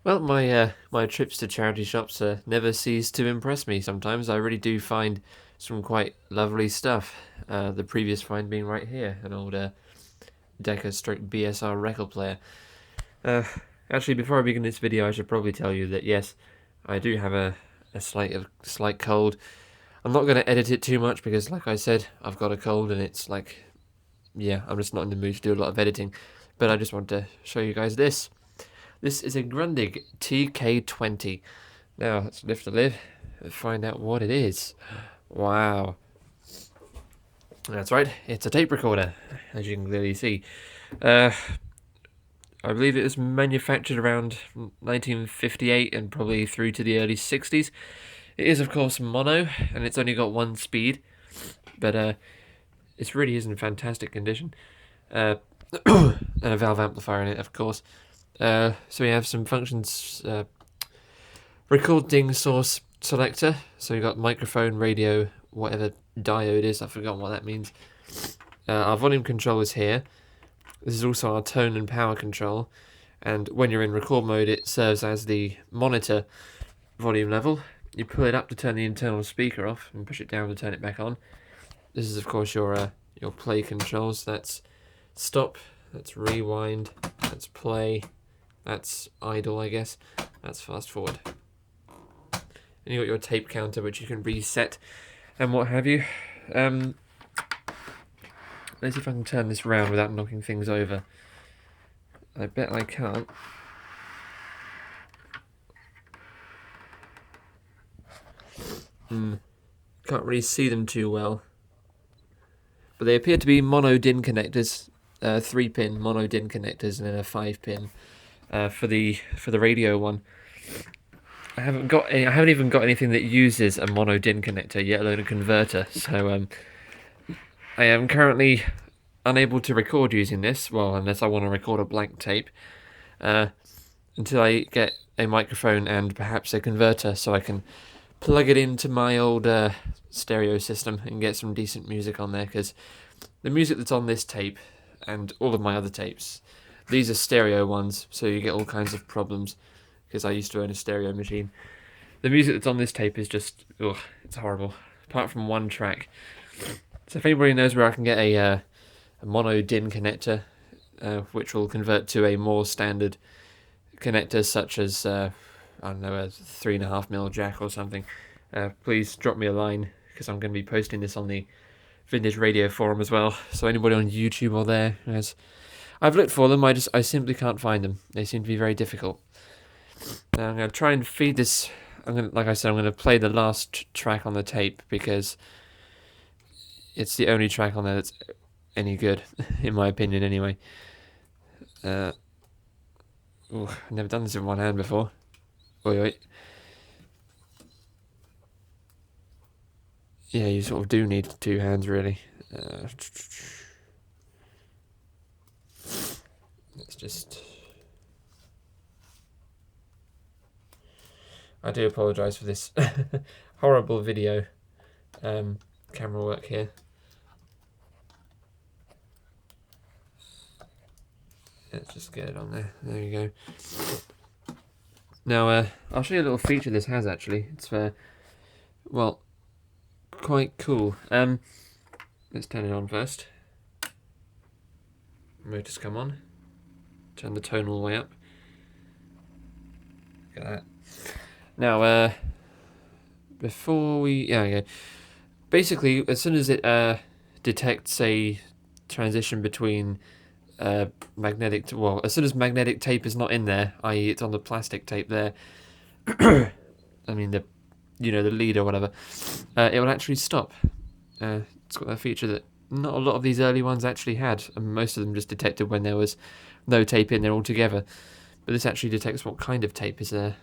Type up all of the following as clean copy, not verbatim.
Well, my trips to charity shops never cease to impress me. Sometimes I really do find some quite lovely stuff. The previous find being right here, an old Decca stroke BSR record player. Uh, Actually, before I begin this video, I should probably tell you that yes, I do have a slight cold. I'm not going to edit it too much because, like I said, I've got a cold and it's like, yeah, I'm just not in the mood to do a lot of editing. But I just want to show you guys this. This is a Grundig TK20. Now, let's lift the lid and find out what it is. Wow. That's right, it's a tape recorder, as you can clearly see. I believe it was manufactured around 1958 and probably through to the early 60s. It is, of course, mono, and it's only got one speed, but it really is in fantastic condition. And a valve amplifier in it, of course. So we have some functions. Recording source selector. So you've got microphone, radio, whatever diode is. I've forgotten what that means. Our volume control is here. This is also our tone and power control. And when you're in record mode, it serves as the monitor volume level. You pull it up to turn the internal speaker off and push it down to turn it back on. This is, of course, your play controls. That's stop, that's rewind, that's play, that's idle, I guess. That's fast forward. And you got your tape counter, which you can reset and what have you. Let's see if I can turn this around without knocking things over. I bet I can't. Can't really see them too well. But they appear to be mono DIN connectors, 3-pin mono DIN connectors, and then a 5-pin for the radio one. I haven't even got anything that uses a mono DIN connector, yet alone a converter. So I am currently unable to record using this. Well, unless I want to record a blank tape, until I get a microphone and perhaps a converter, so I can plug it into my old stereo system and get some decent music on there. Because the music that's on this tape and all of my other tapes, these are stereo ones, so you get all kinds of problems. Because I used to own a stereo machine. The music that's on this tape is just, ugh, it's horrible. Apart from one track. So if anybody knows where I can get a mono DIN connector, which will convert to a more standard connector, such as I don't know, a 3.5mm jack or something, please drop me a line, because I'm going to be posting this on the Vintage Radio forum as well. So anybody on YouTube or there, I've looked for them, I simply can't find them. They seem to be very difficult. Now I'm going to try and feed this. Like I said, I'm going to play the last track on the tape because it's the only track on there that's any good, in my opinion, anyway. I've never done this with one hand before. Wait. Yeah, you sort of do need two hands, really. Let's just. I do apologise for this horrible video camera work here. Let's just get it on there. There you go. Now, I'll show you a little feature this has, actually. It's, well, quite cool. Let's turn it on first. Motors come on. Turn the tone all the way up. Look at that. Now, before we... Yeah, okay. Basically, as soon as it detects a transition between magnetic... Well, as soon as magnetic tape is not in there, i.e. it's on the plastic tape there, I mean, the lead or whatever, it will actually stop. It's got that feature that not a lot of these early ones actually had, and most of them just detected when there was no tape in there altogether. But this actually detects what kind of tape is there.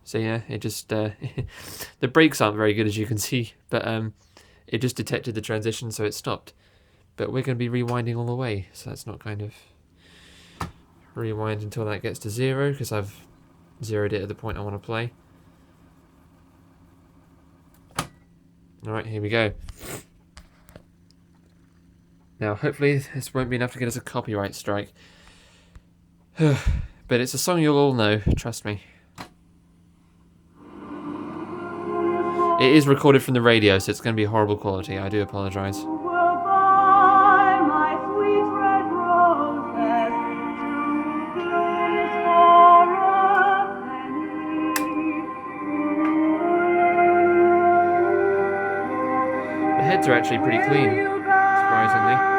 So yeah, it just the brakes aren't very good, as you can see, but it just detected the transition, so it stopped. But we're going to be rewinding all the way, so that's not kind of rewind until that gets to 0, because I've zeroed it at the point I want to play. Alright, here we go. Now, hopefully this won't be enough to get us a copyright strike. But it's a song you'll all know, trust me. It is recorded from the radio, so it's going to be horrible quality. I do apologise. The heads are actually pretty clean, surprisingly.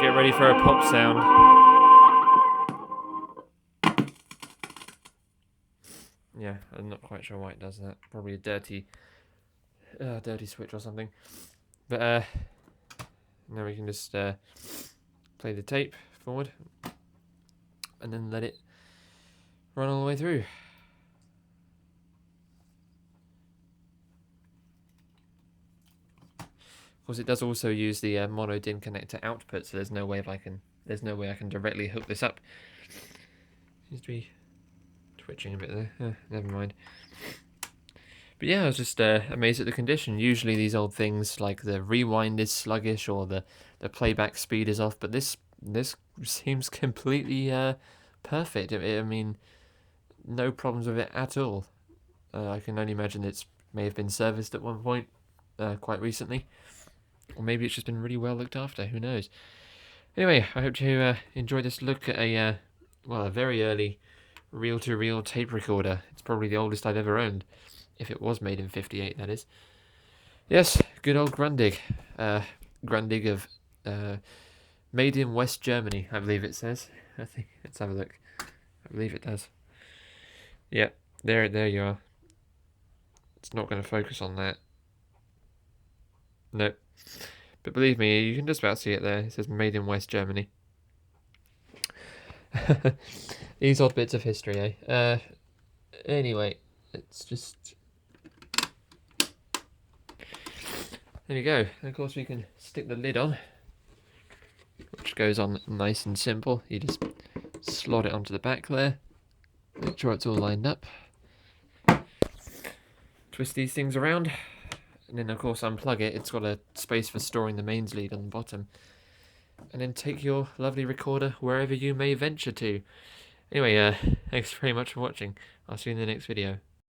Get ready for a pop sound. Yeah, I'm not quite sure why it does that. Probably a dirty switch or something. But now we can just play the tape forward and then let it run all the way through. Of course, it does also use the mono DIN connector output, so there's no way I can directly hook this up. Seems to be twitching a bit there. Never mind. But yeah, I was just amazed at the condition. Usually these old things, like the rewind is sluggish or the playback speed is off, but this seems completely perfect. I mean, no problems with it at all. I can only imagine it may have been serviced at one point quite recently. Or maybe it's just been really well looked after, who knows. Anyway, I hope you enjoyed this look at a very early reel-to-reel tape recorder. It's probably the oldest I've ever owned. If it was made in 58, that is. Yes, good old Grundig. Grundig of made in West Germany, I believe it says. I think, let's have a look. I believe it does. Yeah, there you are. It's not going to focus on that. Nope. But believe me, you can just about see it there. It says made in West Germany. These odd bits of history, eh? Anyway, it's just... There we go. And of course we can stick the lid on, which goes on nice and simple. You just slot it onto the back there. Make sure it's all lined up. Twist these things around. And then of course unplug it. It's got a space for storing the mains lead on the bottom. And then take your lovely recorder wherever you may venture to. Anyway, thanks very much for watching. I'll see you in the next video.